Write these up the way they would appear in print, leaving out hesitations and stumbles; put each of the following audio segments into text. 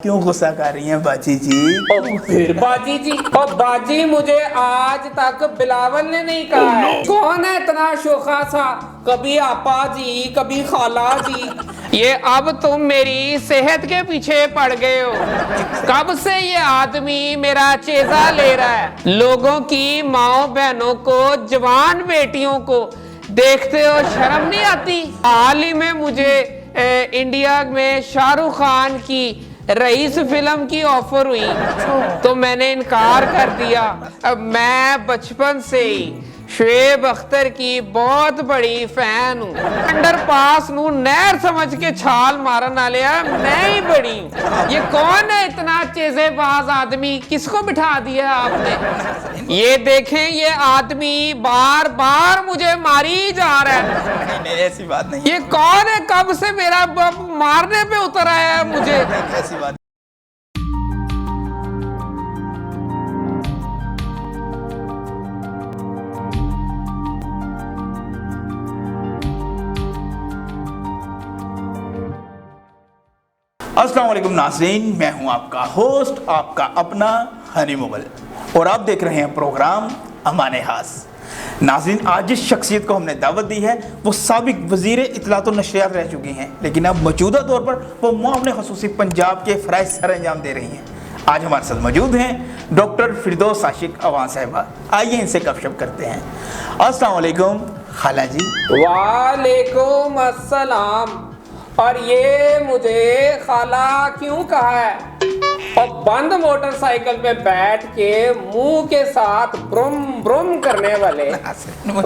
क्यों गुस्सा कर रही हैं बाजी जी? फिर बाजी जी, और बाजी मुझे आज तक बिलावल ने नहीं कहा है। कौन है इतना शोखा सा? कभी आपा जी, कभी खाला जी। ये अब तुम मेरी सेहत के पीछे पड़ गए हो। कब से ये आदमी मेरा चेजा ले रहा है? लोगों की माओ बहनों को, जवान बेटियों को देखते हो शर्म नहीं आती? हाल ही में मुझे इंडिया में शाहरुख खान की रईस फिल्म की ऑफर हुई तो मैंने इनकार कर दिया। अब मैं बचपन से ही शुएब अख्तर की बहुत बड़ी फैन हूँ। अंडर पास नू नहर समझ के छाल मारन वाले मैं ही बड़ी हूँ। ये कौन है इतना चेजेबाज आदमी? किसको बिठा दिया आपने? ये देखें, ये आदमी बार बार मुझे मारी जा रहा है। नहीं, ऐसी बात नहीं। ये कौन है? कब से मेरा मारने पे उतर आया है मुझे? ऐसी बात अस्सलाम वालेकुम नाज़रीन, मैं हूं आपका होस्ट, आपका अपना हनी मुगल, और आप देख रहे हैं प्रोग्राम अमाने हास। नाज़रीन, आज जिस शख्सियत को हमने दावत दी है वो साबिक वज़ीर इत्तलात व नशरियात रह चुकी हैं, लेकिन अब मौजूदा तौर पर वो मुआवने ख़ुसूसी पंजाब के फ़राइज़ सर अंजाम दे रही हैं। आज हमारे साथ मौजूद हैं डॉक्टर फिरदौस आशिक अवान साहिबा। आइए इनसे गपशप करते हैं। अस्सलाम वालेकुम खाला जी। वालेकुम अस्सलाम। और ये मुझे खाला क्यों कहा है? और बंद मोटरसाइकिल पे बैठ के मुंह के साथ ब्रुम ब्रुम करने वाले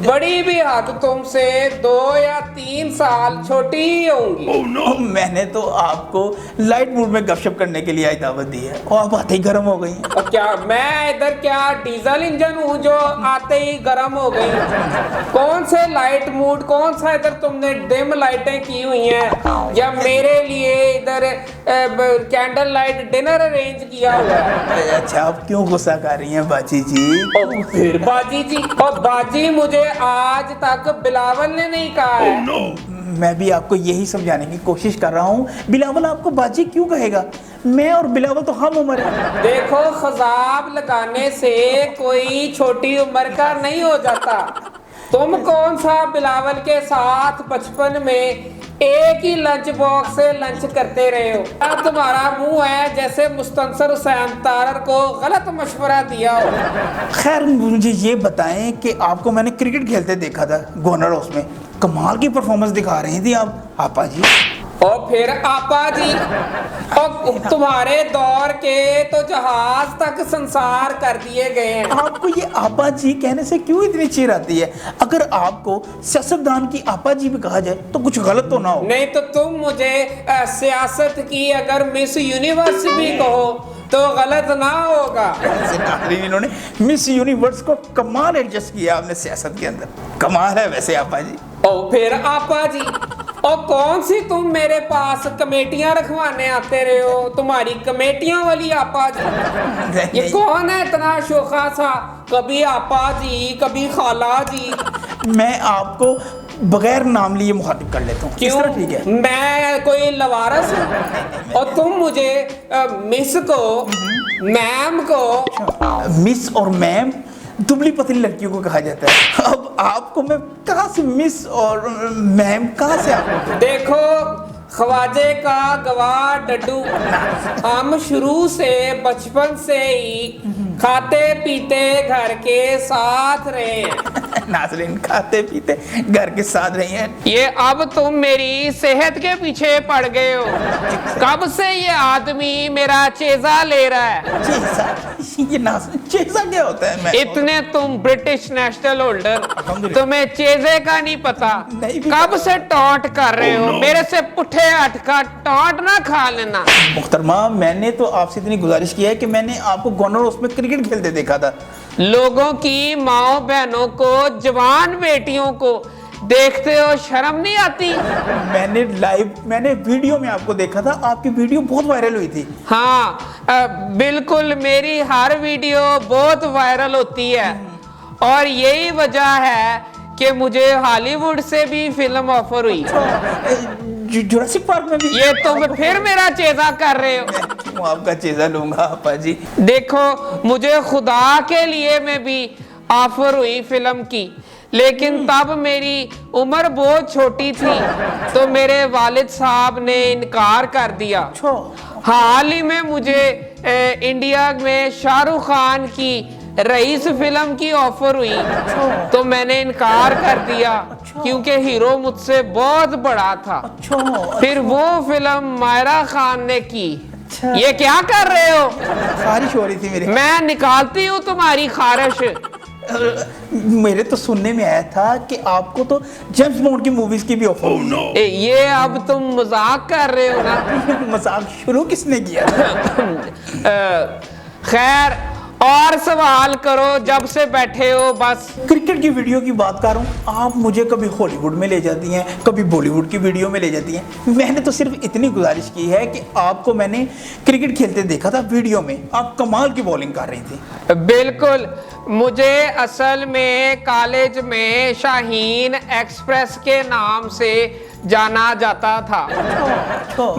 बड़ी भी हद तुमसे 2 या 3 साल छोटी ही होंगी। no. मैंने तो आपको लाइट मूड में गपशप करने के लिए आई दावत दी है और आप आते ही गर्म हो गई। और क्या मैं इधर क्या डीजल इंजन हूँ जो आते ही गर्म हो गई? कौन से लाइट मूड, कौन सा इधर तुमने डिम लाइटें की हुई हैं या मेरे लिए इधर कैंडल लाइट डिनर अरेंज किया हुआ है? अच्छा, आप क्यों गुस्सा कर रही हैं बाजी जी? और फिर बाजी जी, और बाजी मुझे आज तक बिलावल ने नहीं कहा है। मैं भी आपको यही समझाने की कोशिश कर रहा हूँ। बिलावल आपको बाजी क्यों कहेगा? मैं और बिलावल तो हम उम्र है। देखो, खजाब लगाने से कोई छोटी उम्र का नहीं हो जाता। तुम कौन सा बिलावल के साथ बचपन में एक ही लंच बॉक्स से लंच करते रहे हो? अब तुम्हारा मुंह है जैसे मुस्तनसर हुसैन तारर को गलत मशवरा दिया हो। खैर, मुझे ये बताएं कि आपको मैंने क्रिकेट खेलते देखा था गवर्नर हाउस में। कमाल की परफॉर्मेंस दिखा रही थी आप आपा जी। और फिर आपा जी, और तुम्हारे दौर के तो जहाज तक संसार कर दिए गए हैं। आपको ये आपा जी कहने से क्यों इतनी चिढ़ आती है? अगर आपको सियासतदान की आपा जी भी कहा जाए तो कुछ गलत तो ना हो। नहीं तो तुम मुझे सियासत की अगर मिस यूनिवर्स भी कहो तो गलत ना होगा। इन्होंने मिस यूनिवर्स को कमाल एडजस्ट किया आपने सियासत के अंदर। कमाल है वैसे आपा जी। और फिर आपा जी, और कौन सी तुम मेरे पास कमेटियां रखवाने आते रहे हो? तुम्हारी कमेटियां वाली आपा जी। ये कौन है इतना शोखा सा? कभी आपा जी, कभी खाला जी। मैं आपको बगैर नाम लिए मुखातिब कर लेता हूँ। क्यों? ठीक है। मैं कोई लवारस हूँ? और तुम मुझे मिस को, मैम को। मिस और मैम दुबली पतली लड़कियों को कहा जाता है। अब आपको मैं कहाँ से मिस और मैम कहाँ से आपको? देखो, ख्वाजे का गवाह डड्डू, हम शुरू से बचपन से ही खाते पीते घर के साथ रहे हैं। नाज़रीन, खाते पीते घर के साथ रही हैं। ये अब तुम मेरी सेहत के पीछे पड़ गए हो। कब से ये आदमी मेरा चेजा ले रहा है? चेजा? ये नाज़रीन, चेजा क्या होता है? मैं इतने तुम ब्रिटिश नेशनल होल्डर, तुम्हें चेजे का नहीं पता? नहीं भी कब से टॉन्ट कर रहे हो? मेरे से पुठे अटका टॉन्ट ना खा लेना। मुख्तरमा, मैंने तो आपसे इतनी गुजारिश की है कि मैंने आपको गवर्नर हाउस में क्रिकेट खेलते देखा था। लोगों की माओ बहनों को, जवान बेटियों को देखते हो शर्म नहीं आती? मैंने वीडियो में आपको देखा था। आपकी वीडियो बहुत वायरल हुई थी। हाँ, बिल्कुल, मेरी हर वीडियो बहुत वायरल होती है और यही वजह है कि मुझे हॉलीवुड से भी फिल्म ऑफर हुई। जुरासिक पार्क में भी? ये तुम फिर मेरा चेजा कर रहे हो। मैं क्यों आपका चेजा लूंगा आपा जी? देखो, मुझे खुदा के लिए में भी ऑफर हुई फिल्म की, लेकिन तब मेरी उम्र बहुत छोटी थी, तो मेरे वालिद साहब ने इनकार कर दिया। हाल ही में मुझे इंडिया में शाहरुख खान की रईस फिल्म की ऑफर हुई, तो मैंने इनकार कर दिया क्योंकि हीरो मुझसे बहुत बड़ा था। फिर वो फिल्म मायरा खान ने की। ये क्या कर रहे हो? खारिश हो रही थी मेरी। मैं निकालती हूँ तुम्हारी खारिश। मेरे तो सुनने में आया था कि आपको तो जेम्स बॉन्ड की मूवीज की भी ऑफर हुई। ये अब तुम मजाक कर रहे हो ना? मजाक शुरू किसने किया? खैर, और सवाल करो जब से बैठे हो बस। क्रिकेट की वीडियो की बात कर रहा हूँ, आप मुझे कभी हॉलीवुड में ले जाती हैं, कभी बॉलीवुड की वीडियो में ले जाती हैं। मैंने तो सिर्फ इतनी गुजारिश की है कि आपको मैंने क्रिकेट खेलते देखा था वीडियो में, आप कमाल की बॉलिंग कर रही थी। बिल्कुल, मुझे असल में कॉलेज में शाहीन एक्सप्रेस के नाम से जाना जाता था।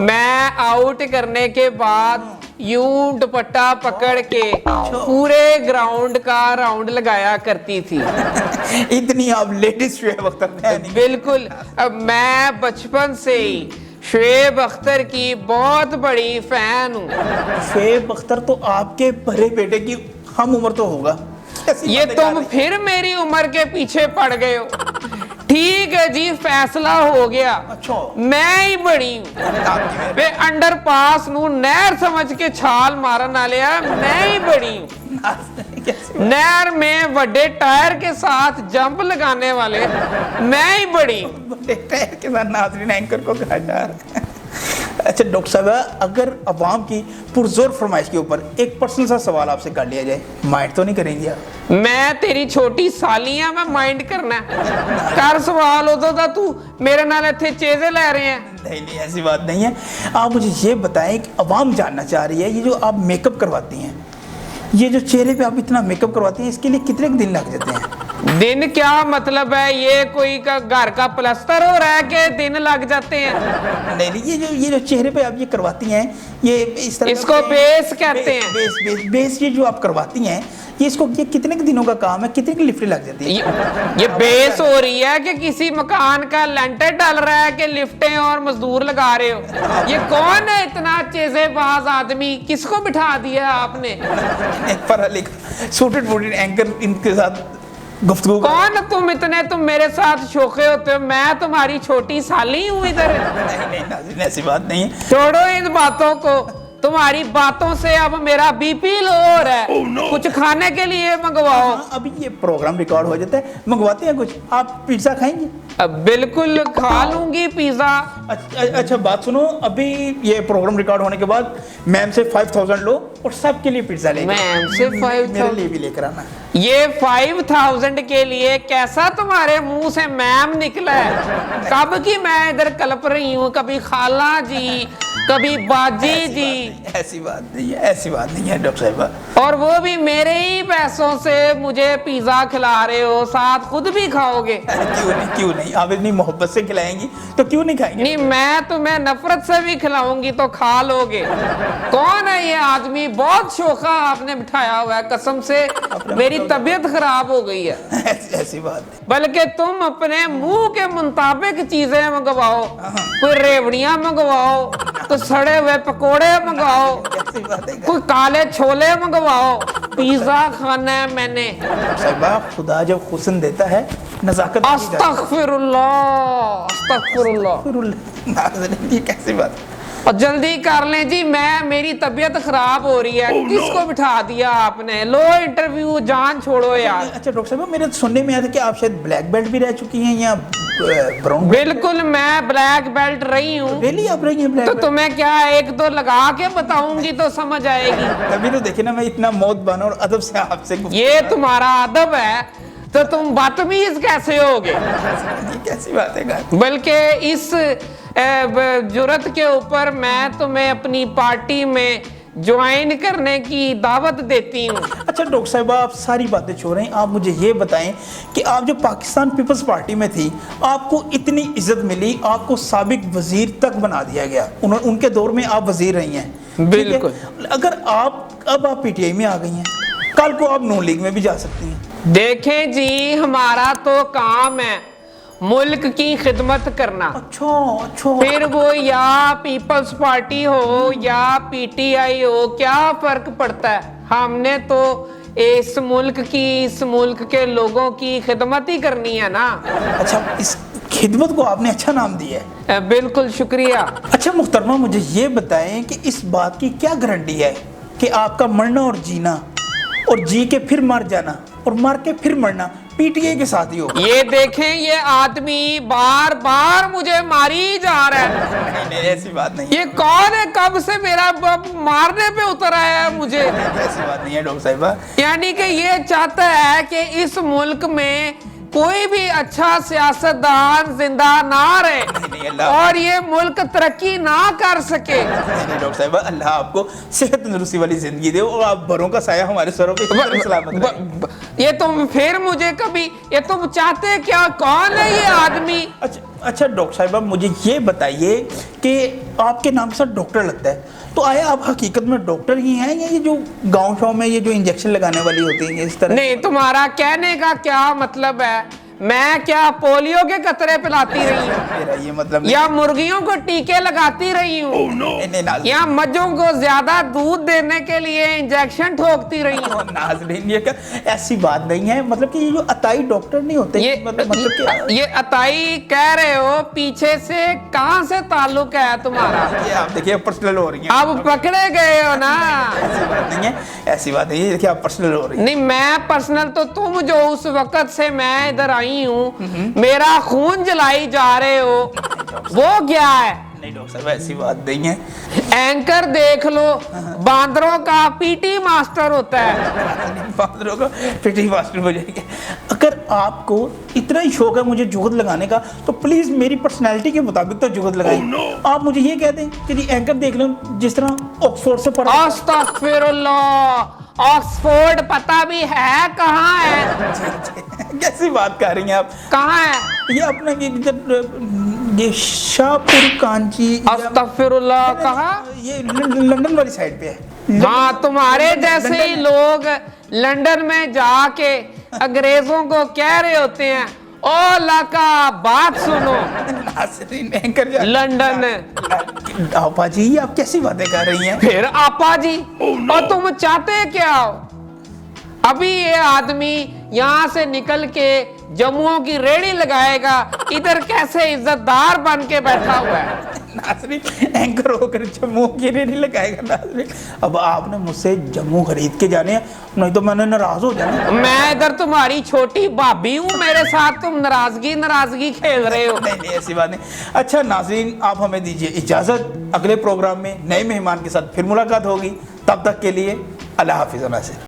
मैं आउट करने के बाद यूं दुपट्टा पकड़ के पूरे ग्राउंड का राउंड लगाया करती थी। इतनी आप लेटेस्ट शुएब अख्तर है नहीं? बिल्कुल, अब मैं बचपन से ही शुएब अख्तर की बहुत बड़ी फैन हूँ। शुएब अख्तर तो आपके बड़े बेटे की हम उम्र तो होगा। ये तुम फिर मेरी उम्र के पीछे पड़ गए हो। ठीक है जी, फैसला हो गया। अच्छा। मैं ही बड़ी हूँ। वे अंडर पास नू नहर समझ के छाल मारन वाले आ, मैं ही बड़ी हूँ। नहर में बड़े टायर के साथ जंप लगाने वाले मैं ही बड़ी हूँ। बड़े टायर के साथ नाज़रीन एंकर को कहा जा रहा है। अच्छा डॉक्टर साहब, अगर अवाम की पुरजोर फरमाइश के ऊपर एक पर्सनल सा सवाल आपसे कर लिया जाए, माइंड तो नहीं करेंगे आप? मैं तेरी छोटी सालियां, मैं माइंड करना कर सवाल उदो दा तू मेरे नाल इत्थे चेजे ले रहे हैं। नहीं, ऐसी बात नहीं है। आप मुझे ये बताएं कि अवाम जानना चाह रही है, ये जो आप मेकअप करवाती हैं, ये जो चेहरे पे आप इतना मेकअप करवाती हैं, इसके लिए कितने दिन लग जाते हैं? दिन क्या मतलब है? ये कोई का घर का प्लास्टर हो रहा है कि दिन लग जाते हैं? नहीं, ये जो चेहरे पे आप ये करवाती हैं, ये इस तरह इसको बेस कहते हैं। बेस ये जो आप करवाती हैं, ये कितने के दिनों का काम है? कितने की लिफ्ट लग जाती है? ये बेस हो रही है कि किसी मकान का लेंटर डाल रहा है कि लिफ्टें और मजदूर लगा रहे हो? ये कौन है इतना चेजेबाज आदमी? किसको बिठा दिया आपने? पढ़ा लिखा सूटेड बूटेड एंकर, इनके साथ गुफ्तगू। कौन तुम मेरे साथ शोखे होते हो? मैं तुम्हारी छोटी साली हूँ इधर। नहीं नाज़रीन, ऐसी बात नहीं है। छोड़ो इन बातों को, तुम्हारी बातों से अब मेरा बीपी लो हो रहा है। कुछ खाने के लिए मंगवाओ। अभी ये प्रोग्राम रिकॉर्ड हो जाता है, मंगवाते हैं कुछ। आप पिज्जा खाएंगे? अब बिल्कुल खा लूंगी पिज्जा। अच्छा बात सुनो, अभी ये प्रोग्राम रिकॉर्ड होने के बाद मैम से 5000 लो और सबके लिए पिज्जा लेके। मैम से 5000? मेरे लिए भी लेकर आना। ये 5000 के लिए कैसा तुम्हारे मुंह से मैम निकला है? कब की मैं इधर कलप रही हूँ, कभी खाला जी, कभी बाजी जी। ऐसी बात नहीं है डॉक्टर साहिबा। और वो भी मेरे ही पैसों से मुझे पिज्जा खिला रहे हो, साथ खुद भी खाओगे? क्यों नहीं, आप इतनी मोहब्बत से खिलाएंगी तो क्यों नहीं खाएंगे? नहीं, मैं तुम्हें नफरत से भी खिलाऊंगी तो खा लोगे। कौन है ये आदमी? बहुत शोखा आपने बिठाया हुआ है, कसम से मेरी तबीयत खराब हो गई है। ऐसी बात नहीं। बल्कि तुम अपने मुंह के मुताबिक चीजें मंगवाओ। कोई रेवड़ियां मंगवाओ, कोई सड़े हुए पकोड़े मंगवाओ, कोई काले छोले मंगवाओ। पिज्जा खाना है मैंने। साहिबा, खुदा जब हुस्न देता है नजाकत। अस्तगफिरुल्लाह, ये कैसी बात? और जल्दी कर लें जी, मेरी तबीयत खराब हो रही है। किसको बिठा दिया आपने? लो इंटरव्यू, जान छोड़ो यार। अच्छा डॉक्टर साहब, मेरे सुनने में आया था कि आप शायद ब्लैक बेल्ट भी रह चुकी हैं या ब्राउन? बिल्कुल, मैं ब्लैक बेल्ट रही हूँ। रियली आप रही हैं ब्लैक तो बेल्ट? तुम्हें क्या एक दो लगा के बताऊंगी तो समझ आएगी। तभी तो देखे ना, मैं इतना मौत बना और अदब से आपसे ये तुम्हारा अदब है तो तुम बदतमीज कैसे होगे? ये कैसी बात है? बल्कि इस जुर्रत के ऊपर मैं तुम्हें अपनी पार्टी में ज्वाइन करने की दावत देती हूँ। अच्छा डॉक्टर साहिबा, आप सारी बातें छोड़ रहे हैं, आप मुझे ये बताएं कि आप जो पाकिस्तान पीपल्स पार्टी में थी, आपको इतनी इज्जत मिली, आपको साबिक वजीर तक बना दिया गया, उनके दौर में आप वजीर रही हैं, ठीक है? बिल्कुल। अगर आप पीटीआई में आ गई हैं, कल को आप नून लीग में भी जा सकती हैं। देखें जी, हमारा तो काम है मुल्क की खिदमत करना। अच्छा फिर वो या पीपल्स पार्टी हो या पीटीआई हो, क्या फर्क पड़ता है? हमने तो इस मुल्क के लोगों की खिदमत ही करनी है ना। अच्छा, इस खिदमत को आपने अच्छा नाम दिया है। बिल्कुल शुक्रिया। अच्छा मुहतरमा, मुझे ये बताएं कि इस बात की क्या गारंटी है कि आपका मरना और जीना, और जी के फिर मर जाना और मर के फिर मरना पीटीआई के साथ ही हो? ये देखें, ये आदमी बार बार मुझे मारी जा रहा है। नहीं, ऐसी बात नहीं है। ये कौन है, कब से मेरा मारने पे उतर आया है मुझे? ऐसी बात नहीं है डॉक्टर साहिबा। यानी कि ये चाहता है कि इस मुल्क में कोई भी अच्छा सियासतदान जिंदा ना रहे और ये मुल्क तरक्की ना कर सके। नहीं डॉक्टर साहिबा, अल्लाह आपको सेहत तंदुरुस्ती वाली जिंदगी दे और आप बरों का साया हमारे सरों पे सलामत रहे। ये तुम फिर मुझे कभी, ये तुम चाहते क्या? कौन है ये आदमी? अच्छा डॉक्टर साहिबा, मुझे ये बताइए कि आपके नाम से डॉक्टर लगता है, तो आया आप हकीकत में डॉक्टर ही हैं या ये जो गांव शाव में ये जो इंजेक्शन लगाने वाली होती है इस तरह? नहीं, तुम्हारा कहने का क्या मतलब है? मैं क्या पोलियो के कतरे पिलाती रही हूँ? मेरा ये मतलब या मुर्गियों को टीके लगाती रही हूँ? नहीं, या मज्जों को ज्यादा दूध देने के लिए इंजेक्शन ठोकती रही हूँ? नाज़रीन, ये ऐसी बात नहीं है, मतलब कि ये जो अताई डॉक्टर नहीं होते, मतलब ये अताई कह रहे हो, पीछे से कहाँ से ताल्लुक है तुम्हारा? ये आप देखिए पर्सनल हो रही है। अब पकड़े गए हो ना। ऐसी बात नहीं है, ऐसी बात नहीं है, देखिए आप पर्सनल हो रही है। नहीं, मैं पर्सनल तो तुम जो उस वक्त से मैं इधर आई हूँ, मेरा खून जलाई जा रहे हो, वो क्या है? नहीं डॉक्टर साहब, ऐसी बात नहीं है। एंकर देख लो, बांदरों का पीटी मास्टर होता है। बांदरों का पीटी मास्टर हो जाएंगे। अगर आपको इतना ही शौक है मुझे जुगत लगाने का, तो प्लीज मेरी पर्सनैलिटी के मुताबिक तो जुगत लगाइए। आप मुझे ये कह दें कि जी एंकर देख लो, जिस तरह ऑक्सफोर्ड से पढ़ा। अस्तगफिरुल्लाह, ऑक्सफोर्ड पता भी है कहाँ है? कैसी बात कर रही हैं आप? कहाँ है ये अपना ये शाहपुर कांची, अस्तगफिरुल्लाह, कहाँ? ये लंदन वाली साइड पे है। हाँ, तुम्हारे जैसे ही लोग लंदन में जाके अंग्रेजों को कह रहे होते हैं, ओ लका बात सुनो, नाज़रीन एंकर लंदन। आपा जी, आप कैसी बातें कर रही हैं? फिर आपा जी, और तुम चाहते क्या हो? अभी ये आदमी यहाँ से निकल के जम्मुओं की रेड़ी लगाएगा, इधर कैसे इज्जतदार बन के बैठा हुआ है। नाज़रीन एंकर होकर जम्मू की रेड़ी लगाएगा। नाज़रीन, अब आपने मुझसे जम्मू खरीद के जाने हैं, नहीं तो मैंने नाराज हो जाना। मैं इधर तुम्हारी छोटी भाभी हूँ, मेरे साथ तुम नाराजगी खेल रहे हो। नहीं, ऐसी बात नहीं। अच्छा नाज़रीन, आप हमें दीजिए इजाज़त, अगले प्रोग्राम में नए मेहमान के साथ फिर मुलाकात होगी। तब तक के लिए अल्लाह हाफिज़।